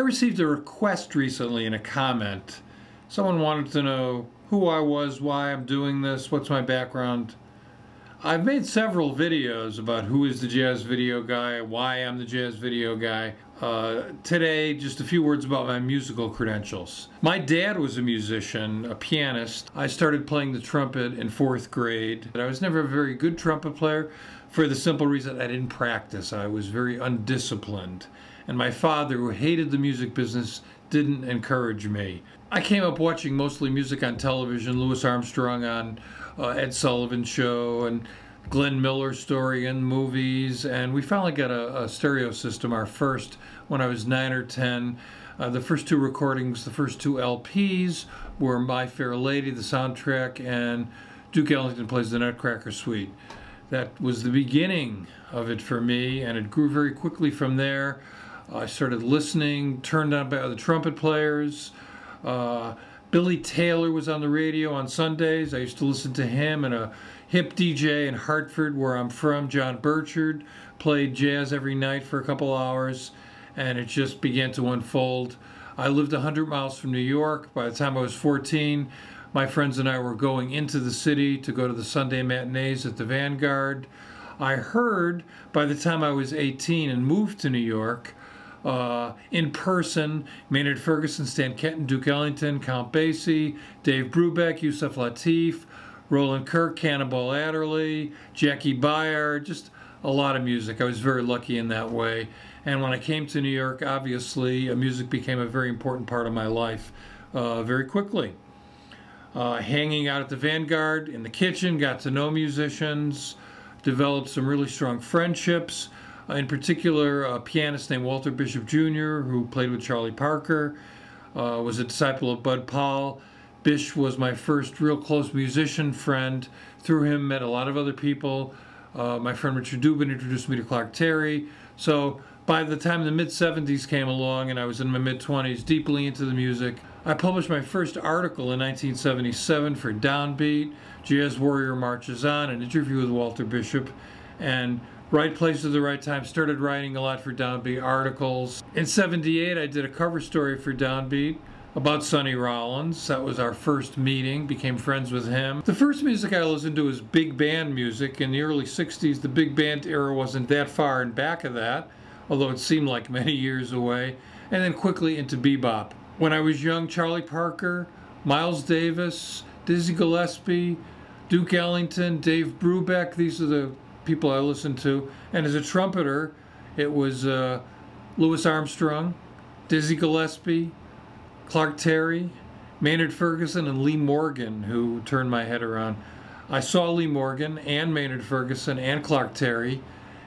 received a request recently in a comment. Someone wanted to know who I was, why I'm doing this, what's my background. I've made several videos about who is the jazz video guy, why I'm the jazz video guy. Today, just a few words about my musical credentials. My dad was a musician, a pianist. I started playing the trumpet in 4th grade. I was never a very good trumpet player for the simple reason I didn't practice. I was very undisciplined. And my father, who hated the music business, didn't encourage me. I came up watching mostly music on television, Louis Armstrong on Ed Sullivan's show, and Glenn Miller's story in movies, and we finally got a stereo system, our first, when I was 9 or 10. The first 2 recordings, the first 2 LPs were My Fair Lady, the soundtrack, and Duke Ellington Plays the Nutcracker Suite. That was the beginning of it for me, and it grew very quickly from there. I started listening, turned on by other trumpet players. Billy Taylor was on the radio on Sundays. I used to listen to him, and a hip DJ in Hartford, where I'm from, John Burchard, played jazz every night for a couple hours, and it just began to unfold. I lived 100 miles from New York. By the time I was 14, my friends and I were going into the city to go to the Sunday matinees at the Vanguard. I heard by the time I was 18 and moved to New York, in person, Maynard Ferguson, Stan Kenton, Duke Ellington, Count Basie, Dave Brubeck, Yusef Lateef, Roland Kirk, Cannonball Adderley, Jackie Byard, just a lot of music. I was very lucky in that way. And when I came to New York, obviously, music became a very important part of my life very quickly. Hanging out at the Vanguard, in the kitchen, got to know musicians, developed some really strong friendships. In particular, a pianist named Walter Bishop Jr., who played with Charlie Parker, was a disciple of Bud Powell. Bish was my first real close musician friend. Through him, met a lot of other people. My friend Richard Dubin introduced me to Clark Terry. So by the time the mid-70s came along and I was in my mid-20s, deeply into the music, I published my first article in 1977 for Downbeat, Jazz Warrior Marches On, an interview with Walter Bishop, and right place at the right time, started writing a lot for Downbeat articles. In '78, I did a cover story for Downbeat about Sonny Rollins. That was our first meeting, became friends with him. The first music I listened to was big band music. In the early 60s, the big band era wasn't that far in back of that, although it seemed like many years away, and then quickly into bebop. When I was young, Charlie Parker, Miles Davis, Dizzy Gillespie, Duke Ellington, Dave Brubeck, these are the people I listened to. And as a trumpeter, it was Louis Armstrong, Dizzy Gillespie, Clark Terry, Maynard Ferguson, and Lee Morgan, who turned my head around. I saw Lee Morgan and Maynard Ferguson and Clark Terry.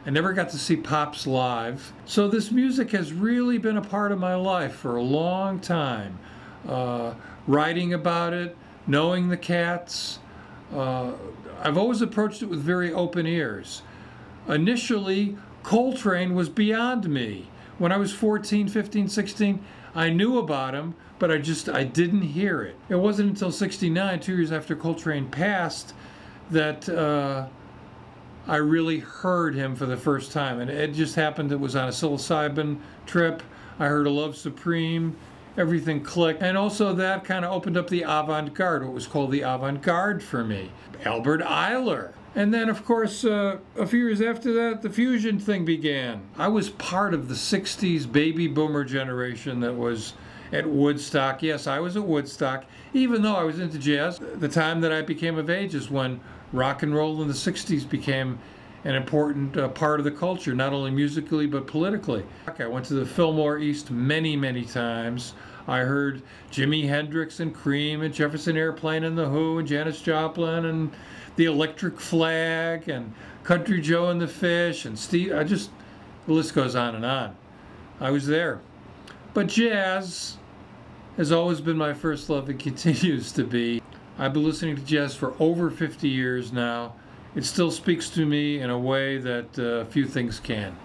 I never got to see Pops live. So this music has really been a part of my life for a long time. Writing about it, knowing the cats. I've always approached it with very open ears. Initially, Coltrane was beyond me. When I was 14, 15, 16, I knew about him, but I didn't hear it. It wasn't until '69, 2 years after Coltrane passed, that I really heard him for the first time. And it just happened, it was on a psilocybin trip. I heard A Love Supreme. Everything clicked. And also that kind of opened up the avant-garde, what was called the avant-garde for me. Albert Ayler. And then, of course, a few years after that, the fusion thing began. I was part of the 60s baby boomer generation that was at Woodstock. Yes, I was at Woodstock, even though I was into jazz. The time that I became of age is when rock and roll in the 60s became an important part of the culture, not only musically but politically. I went to the Fillmore East many, many times. I heard Jimi Hendrix and Cream and Jefferson Airplane and The Who and Janis Joplin and the Electric Flag and Country Joe and the Fish and Steve. The list goes on and on. I was there. But jazz has always been my first love and continues to be. I've been listening to jazz for over 50 years now. It still speaks to me in a way that few things can.